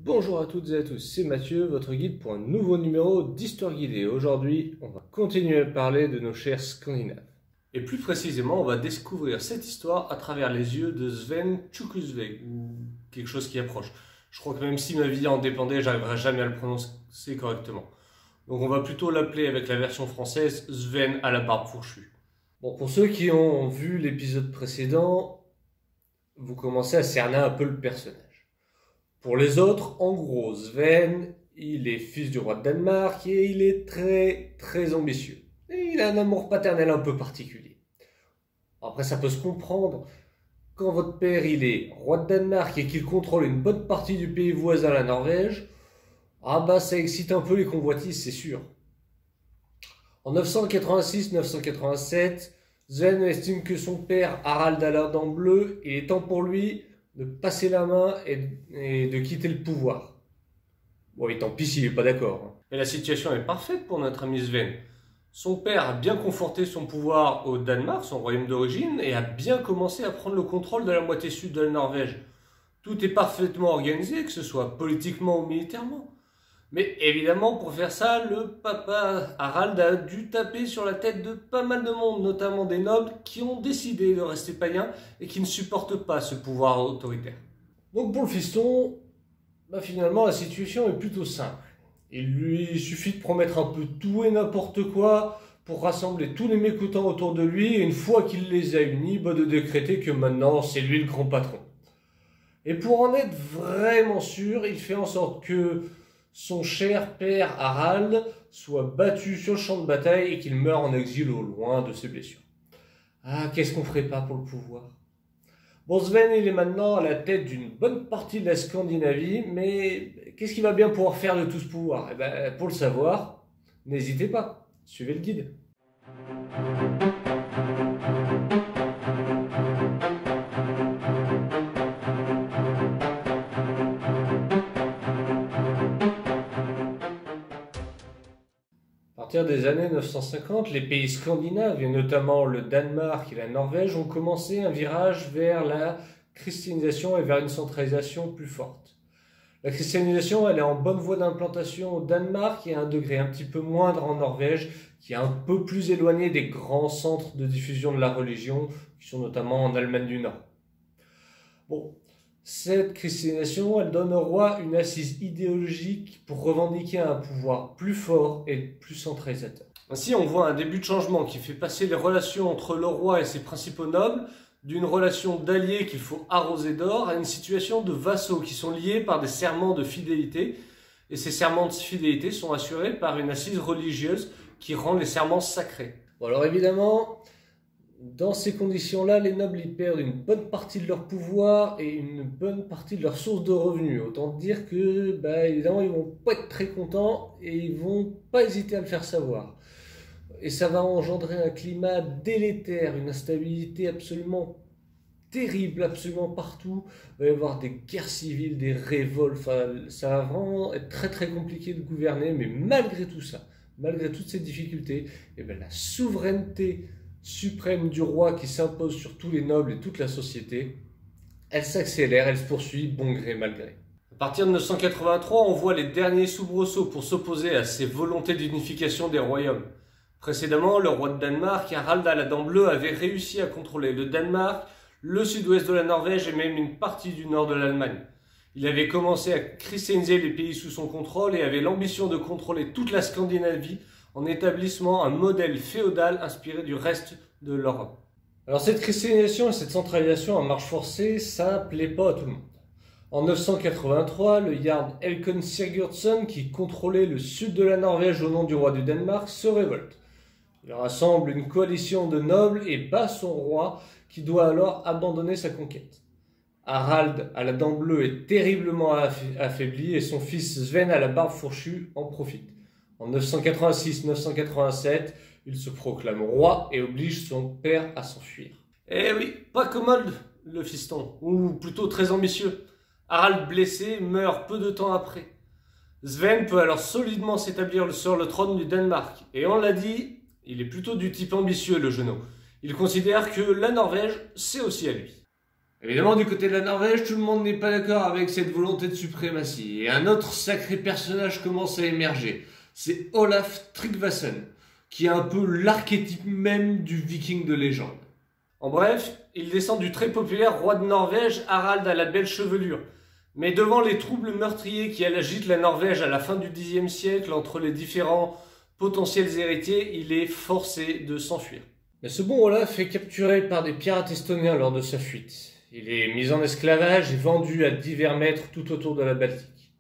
Bonjour à toutes et à tous, c'est Mathieu, votre guide pour un nouveau numéro d'Histoire guidée. Aujourd'hui, on va continuer à parler de nos chers Scandinaves. Et plus précisément, on va découvrir cette histoire à travers les yeux de Sven Tjukusveg, ou quelque chose qui approche. Je crois que même si ma vie en dépendait, j'arriverai jamais à le prononcer correctement. Donc on va plutôt l'appeler avec la version française Sven à la barbe fourchue. Bon, pour ceux qui ont vu l'épisode précédent, vous commencez à cerner un peu le personnage. Pour les autres, en gros, Sven, il est fils du roi de Danemark et il est très ambitieux. Et il a un amour paternel un peu particulier. Après, ça peut se comprendre. Quand votre père, il est roi de Danemark et qu'il contrôle une bonne partie du pays voisin, la Norvège, ça excite un peu les convoitises, c'est sûr. En 986-987, Sven estime que son père, Harald a la dent bleue, il est temps pour lui de passer la main et de quitter le pouvoir. Bon, et tant pis s'il n'est pas d'accord. Mais la situation est parfaite pour notre ami Sven. Son père a bien conforté son pouvoir au Danemark, son royaume d'origine, et a bien commencé à prendre le contrôle de la moitié sud de la Norvège. Tout est parfaitement organisé, que ce soit politiquement ou militairement. Mais évidemment, pour faire ça, le papa Harald a dû taper sur la tête de pas mal de monde, notamment des nobles qui ont décidé de rester païens et qui ne supportent pas ce pouvoir autoritaire. Donc pour le fiston, finalement la situation est plutôt simple. Il lui suffit de promettre un peu tout et n'importe quoi pour rassembler tous les mécontents autour de lui et une fois qu'il les a unis, de décréter que maintenant c'est lui le grand patron. Et pour en être vraiment sûr, il fait en sorte que son cher père Harald soit battu sur le champ de bataille et qu'il meure en exil au loin de ses blessures. Ah, qu'est-ce qu'on ferait pas pour le pouvoir? Bon, Sven, il est maintenant à la tête d'une bonne partie de la Scandinavie, mais qu'est-ce qu'il va bien pouvoir faire de tout ce pouvoir? Pour le savoir, n'hésitez pas, suivez le guide. À partir des années 950, les pays scandinaves, et notamment le Danemark et la Norvège, ont commencé un virage vers la christianisation et vers une centralisation plus forte. La christianisation, elle est en bonne voie d'implantation au Danemark et à un degré un petit peu moindre en Norvège, qui est un peu plus éloigné des grands centres de diffusion de la religion, qui sont notamment en Allemagne du Nord. Bon. Cette christianisation, elle donne au roi une assise idéologique pour revendiquer un pouvoir plus fort et plus centralisateur. Ainsi, on voit un début de changement qui fait passer les relations entre le roi et ses principaux nobles d'une relation d'alliés qu'il faut arroser d'or à une situation de vassaux qui sont liés par des serments de fidélité. Et ces serments de fidélité sont assurés par une assise religieuse qui rend les serments sacrés. Bon, alors évidemment, dans ces conditions-là, les nobles y perdent une bonne partie de leur pouvoir et une bonne partie de leur source de revenus. Autant dire que, évidemment, ils vont pas être très contents et ils vont pas hésiter à le faire savoir. Et ça va engendrer un climat délétère, une instabilité absolument terrible, absolument partout. Il va y avoir des guerres civiles, des révoltes. Ça va vraiment être très compliqué de gouverner. Mais malgré tout ça, malgré toutes ces difficultés, la souveraineté suprême du roi qui s'impose sur tous les nobles et toute la société, elle s'accélère, elle se poursuit bon gré mal gré. À partir de 983, on voit les derniers soubresauts pour s'opposer à ces volontés d'unification des royaumes. Précédemment, le roi de Danemark, Harald à la dent bleue, avait réussi à contrôler le Danemark, le sud-ouest de la Norvège et même une partie du nord de l'Allemagne. Il avait commencé à christianiser les pays sous son contrôle et avait l'ambition de contrôler toute la Scandinavie en établissant un modèle féodal inspiré du reste de l'Europe. Alors cette christianisation et cette centralisation à marche forcée, ça plaît pas à tout le monde. En 983, le Jarl Elkon Sigurdsson, qui contrôlait le sud de la Norvège au nom du roi du Danemark, se révolte. Il rassemble une coalition de nobles et bat son roi, qui doit alors abandonner sa conquête. Harald à la dent bleue est terriblement affaibli et son fils Sven à la barbe fourchue en profite. En 986-987, il se proclame roi et oblige son père à s'enfuir. Eh oui, pas commode le fiston, ou plutôt très ambitieux. Harald blessé meurt peu de temps après. Sven peut alors solidement s'établir sur le trône du Danemark. Et on l'a dit, il est plutôt du type ambitieux le genou. Il considère que la Norvège, c'est aussi à lui. Évidemment, du côté de la Norvège, tout le monde n'est pas d'accord avec cette volonté de suprématie. Et un autre sacré personnage commence à émerger. C'est Olaf Tryggvason, qui est un peu l'archétype même du viking de légende. En bref, il descend du très populaire roi de Norvège, Harald à la belle chevelure. Mais devant les troubles meurtriers qui agitent la Norvège à la fin du Xe siècle entre les différents potentiels héritiers, il est forcé de s'enfuir. Mais ce bon Olaf est capturé par des pirates estoniens lors de sa fuite. Il est mis en esclavage et vendu à divers maîtres tout autour de la Baltique.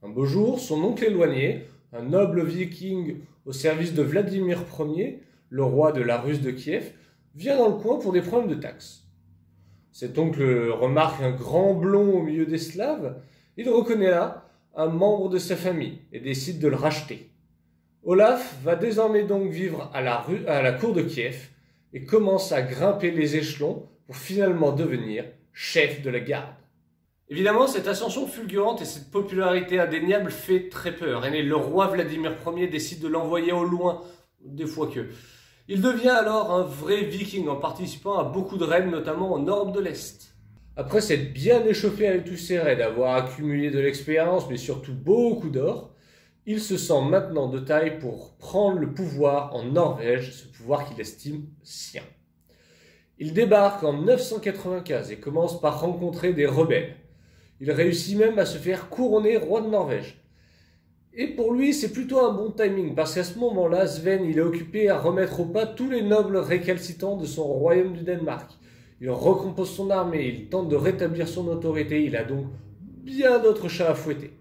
Un beau jour, son oncle éloigné, un noble viking au service de Vladimir Ier, le roi de la Russe de Kiev, vient dans le coin pour des problèmes de taxes. Cet oncle remarque un grand blond au milieu des Slaves. Il reconnaît là un membre de sa famille et décide de le racheter. Olaf va désormais donc vivre à la cour de Kiev et commence à grimper les échelons pour finalement devenir chef de la garde. Évidemment, cette ascension fulgurante et cette popularité indéniable fait très peur. Et le roi Vladimir Ier décide de l'envoyer au loin, des fois que. Il devient alors un vrai viking en participant à beaucoup de raids, notamment en Europe de l'Est. Après s'être bien échauffé avec tous ces raids, avoir accumulé de l'expérience, mais surtout beaucoup d'or, il se sent maintenant de taille pour prendre le pouvoir en Norvège, ce pouvoir qu'il estime sien. Il débarque en 995 et commence par rencontrer des rebelles. Il réussit même à se faire couronner roi de Norvège. Et pour lui, c'est plutôt un bon timing, parce qu'à ce moment-là, Sven il est occupé à remettre au pas tous les nobles récalcitrants de son royaume du Danemark. Il recompose son armée, il tente de rétablir son autorité, il a donc bien d'autres chats à fouetter.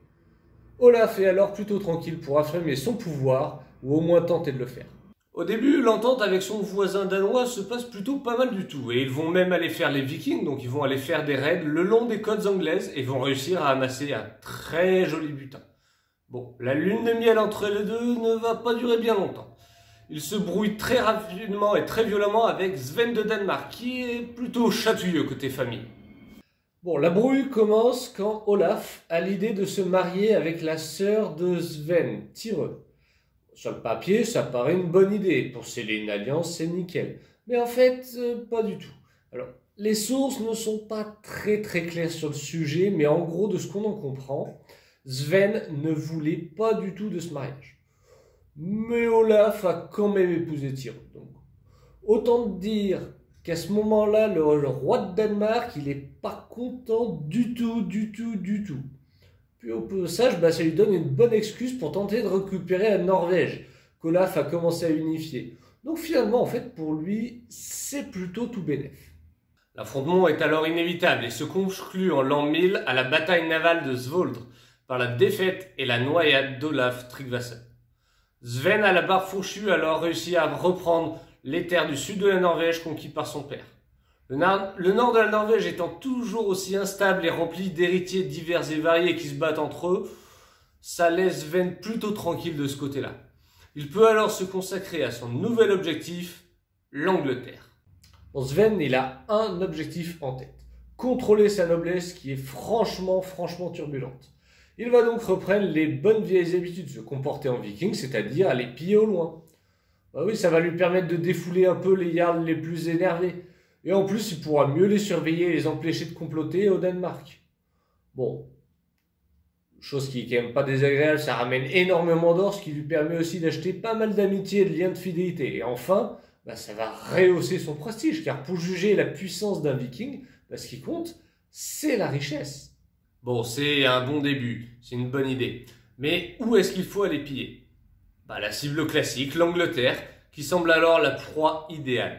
Olaf est alors plutôt tranquille pour affirmer son pouvoir, ou au moins tenter de le faire. Au début, l'entente avec son voisin danois se passe plutôt pas mal du tout, et ils vont même aller faire les vikings, donc ils vont aller faire des raids le long des côtes anglaises, et vont réussir à amasser un très joli butin. Bon, la lune de miel entre les deux ne va pas durer bien longtemps. Il se brouille très rapidement et très violemment avec Sven de Danemark, qui est plutôt chatouilleux côté famille. Bon, la brouille commence quand Olaf a l'idée de se marier avec la sœur de Sven, Tyreux. Sur le papier, ça paraît une bonne idée. Pour sceller une alliance, c'est nickel. Mais en fait, pas du tout. Alors, les sources ne sont pas très claires sur le sujet, mais en gros, de ce qu'on en comprend, Sven ne voulait pas du tout de ce mariage. Mais Olaf a quand même épousé Tyreux. Donc, autant dire qu'à ce moment-là, le roi de Danemark, il n'est pas content du tout. Puis au passage, ça lui donne une bonne excuse pour tenter de récupérer la Norvège, qu'Olaf a commencé à unifier. Donc finalement, en fait, pour lui, c'est plutôt tout bénef. L'affrontement est alors inévitable et se conclut en l'an 1000 à la bataille navale de Svoldre, par la défaite et la noyade d'Olaf Tryggvason. Sven à la barre fourchue a alors réussi à reprendre les terres du sud de la Norvège conquises par son père. Le nord de la Norvège étant toujours aussi instable et rempli d'héritiers divers et variés qui se battent entre eux, ça laisse Sven plutôt tranquille de ce côté-là. Il peut alors se consacrer à son nouvel objectif, l'Angleterre. Bon, Sven, il a un objectif en tête, contrôler sa noblesse qui est franchement turbulente. Il va donc reprendre les bonnes vieilles habitudes de se comporter en viking, c'est-à-dire aller piller au loin. Bah oui, ça va lui permettre de défouler un peu les jarls les plus énervés. Et en plus, il pourra mieux les surveiller et les empêcher de comploter au Danemark. Bon, chose qui est quand même pas désagréable, ça ramène énormément d'or, ce qui lui permet aussi d'acheter pas mal d'amitié et de liens de fidélité. Et enfin, ça va rehausser son prestige, car pour juger la puissance d'un viking, ce qui compte, c'est la richesse. Bon, c'est un bon début, c'est une bonne idée. Mais où est-ce qu'il faut aller piller? La cible classique, l'Angleterre, qui semble alors la proie idéale.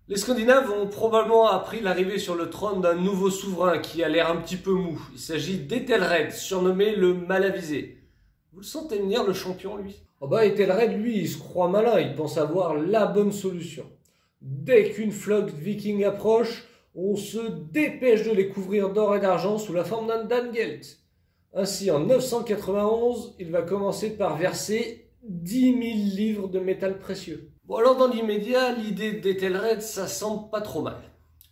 Les Scandinaves ont probablement appris l'arrivée sur le trône d'un nouveau souverain qui a l'air un petit peu mou. Il s'agit d'Ethelred, surnommé le Malavisé. Vous le sentez venir, le champion, lui? Ethelred, lui, il se croit malin, il pense avoir la bonne solution. Dès qu'une flotte viking approche, on se dépêche de les couvrir d'or et d'argent sous la forme d'un Dangelt. Ainsi, en 991, il va commencer par verser 10 000 livres de métal précieux. Bon, alors dans l'immédiat, l'idée d'Ethelred, ça semble pas trop mal.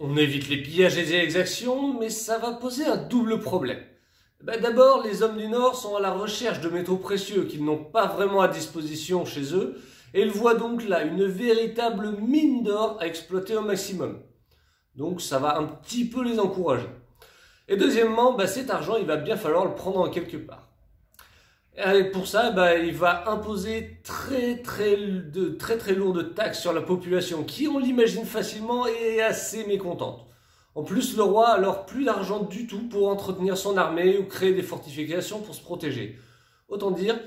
On évite les pillages et les exactions, mais ça va poser un double problème. D'abord, les hommes du Nord sont à la recherche de métaux précieux qu'ils n'ont pas vraiment à disposition chez eux, et ils voient donc là une véritable mine d'or à exploiter au maximum. Donc ça va un petit peu les encourager. Et deuxièmement, cet argent, il va bien falloir le prendre en quelque part. Et pour ça, il va imposer de très lourdes taxes sur la population qui, on l'imagine facilement, est assez mécontente. En plus, le roi a alors plus d'argent du tout pour entretenir son armée ou créer des fortifications pour se protéger. Autant dire,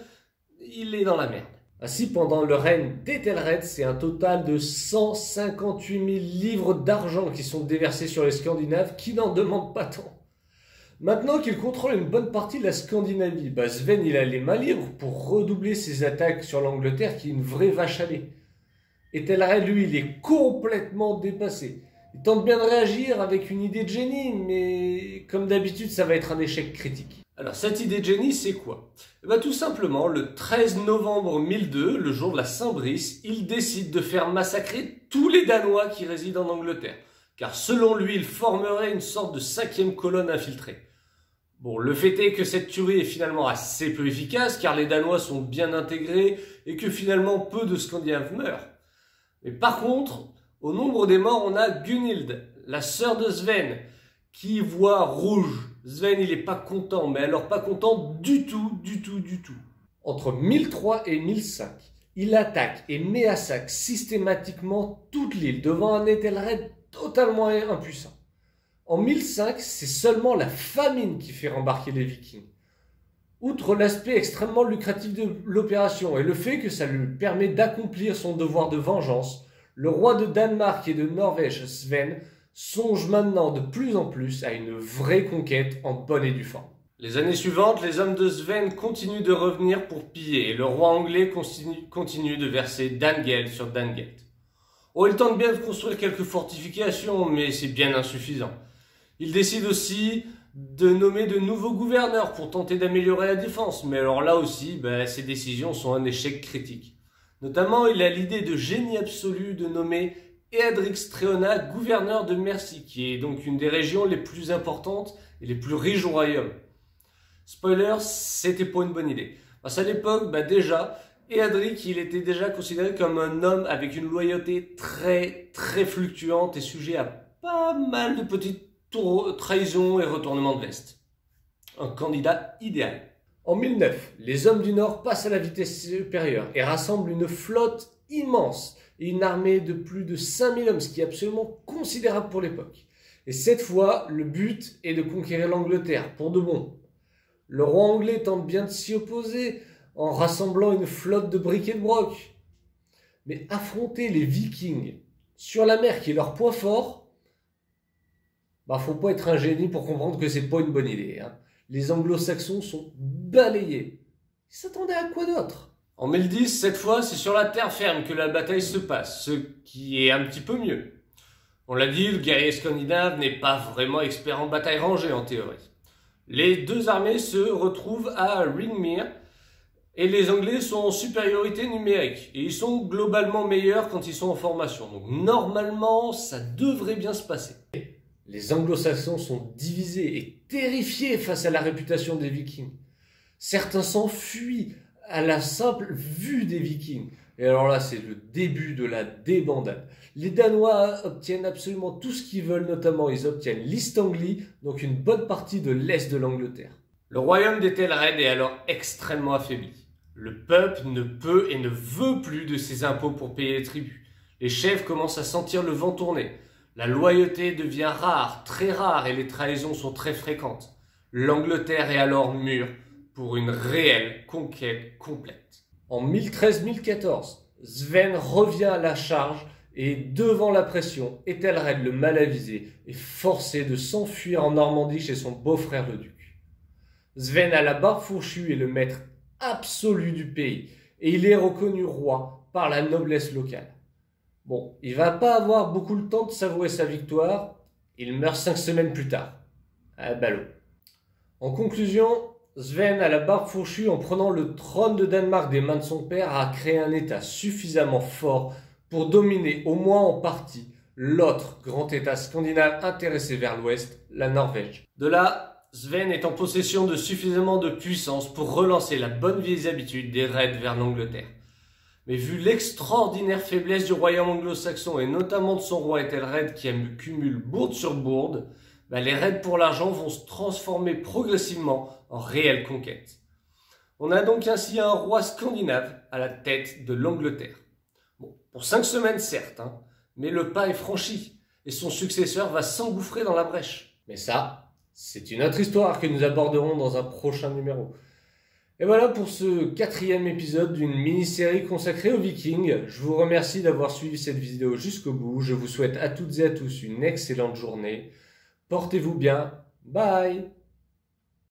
il est dans la merde. Ainsi, pendant le règne d'Ethelred, c'est un total de 158 000 livres d'argent qui sont déversés sur les Scandinaves qui n'en demandent pas tant. Maintenant qu'il contrôle une bonne partie de la Scandinavie, Sven il a les mains libres pour redoubler ses attaques sur l'Angleterre qui est une vraie vache à lait. Ethelred, lui, il est complètement dépassé. Il tente bien de réagir avec une idée de génie, mais comme d'habitude, ça va être un échec critique. Alors, cette idée de génie, c'est quoi? Tout simplement, le 13 novembre 1002, le jour de la Saint-Brice, il décide de faire massacrer tous les Danois qui résident en Angleterre. Car selon lui, il formerait une sorte de 5e colonne infiltrée. Bon, le fait est que cette tuerie est finalement assez peu efficace, car les Danois sont bien intégrés et que finalement peu de Scandinaves meurent. Mais par contre, au nombre des morts, on a Gunhild, la sœur de Sven, qui voit rouge. Sven, il est pas content, mais alors pas content du tout. Entre 1003 et 1005, il attaque et met à sac systématiquement toute l'île devant un Ethelred totalement impuissant. En 1005, c'est seulement la famine qui fait rembarquer les Vikings. Outre l'aspect extrêmement lucratif de l'opération et le fait que ça lui permet d'accomplir son devoir de vengeance, le roi de Danemark et de Norvège, Sven, songe maintenant de plus en plus à une vraie conquête en bonne et due forme. Les années suivantes, les hommes de Sven continuent de revenir pour piller et le roi anglais continue de verser Danegeld sur Danegeld. Oh, il tente bien de construire quelques fortifications, mais c'est bien insuffisant. Il décide aussi de nommer de nouveaux gouverneurs pour tenter d'améliorer la défense, mais alors là aussi, ces décisions sont un échec critique. Notamment, il a l'idée de génie absolu de nommer Eadric Streona gouverneur de Mercie, qui est donc une des régions les plus importantes et les plus riches du royaume. Spoiler, c'était pas une bonne idée. Parce qu'à l'époque, déjà, Eadric, il était déjà considéré comme un homme avec une loyauté très fluctuante et sujet à pas mal de petites trahisons et retournements de veste. Un candidat idéal. En 1009, les hommes du Nord passent à la vitesse supérieure et rassemblent une flotte immense et une armée de plus de 5000 hommes, ce qui est absolument considérable pour l'époque. Et cette fois, le but est de conquérir l'Angleterre, pour de bon. Le roi anglais tente bien de s'y opposer en rassemblant une flotte de bric et de broc. Mais affronter les Vikings sur la mer, qui est leur point fort, faut pas être un génie pour comprendre que c'est pas une bonne idée. Les anglo-saxons sont balayés. Ils s'attendaient à quoi d'autre? En 1010, cette fois, c'est sur la terre ferme que la bataille se passe, ce qui est un petit peu mieux. On l'a dit, le guerrier scandinave n'est pas vraiment expert en bataille rangée en théorie. Les deux armées se retrouvent à Ringmere et les Anglais sont en supériorité numérique et ils sont globalement meilleurs quand ils sont en formation. Donc normalement, ça devrait bien se passer. Les anglo-saxons sont divisés et terrifiés face à la réputation des Vikings. Certains s'enfuient à la simple vue des Vikings. Et alors là, c'est le début de la débandade. Les Danois obtiennent absolument tout ce qu'ils veulent, notamment ils obtiennent l'East Anglie, donc une bonne partie de l'est de l'Angleterre. Le royaume d'Ethelred est alors extrêmement affaibli. Le peuple ne peut et ne veut plus de ses impôts pour payer les tribus. Les chefs commencent à sentir le vent tourner. La loyauté devient rare, très rare, et les trahisons sont très fréquentes. L'Angleterre est alors mûre pour une réelle conquête complète. En 1013-1014, Sven revient à la charge et devant la pression, Ethelred le mal avisé est forcé de s'enfuir en Normandie chez son beau-frère le duc. Sven a la barbe fourchue et le maître absolu du pays et il est reconnu roi par la noblesse locale. Bon, il va pas avoir beaucoup le temps de savourer sa victoire, il meurt 5 semaines plus tard. Ah, ballot. En conclusion, Sven a la barbe fourchue en prenant le trône de Danemark des mains de son père a créé un état suffisamment fort pour dominer au moins en partie l'autre grand état scandinave intéressé vers l'ouest, la Norvège. De là, Sven est en possession de suffisamment de puissance pour relancer la bonne vieille habitude des raids vers l'Angleterre. Mais vu l'extraordinaire faiblesse du royaume anglo-saxon et notamment de son roi Ethelred qui cumule bourde sur bourde, les raids pour l'argent vont se transformer progressivement en réelle conquête. On a donc ainsi un roi scandinave à la tête de l'Angleterre. Bon, pour 5 semaines certes, mais le pas est franchi et son successeur va s'engouffrer dans la brèche. Mais ça, c'est une autre histoire que nous aborderons dans un prochain numéro. Et voilà pour ce 4e épisode d'une mini-série consacrée aux Vikings. Je vous remercie d'avoir suivi cette vidéo jusqu'au bout. Je vous souhaite à toutes et à tous une excellente journée. Portez-vous bien. Bye!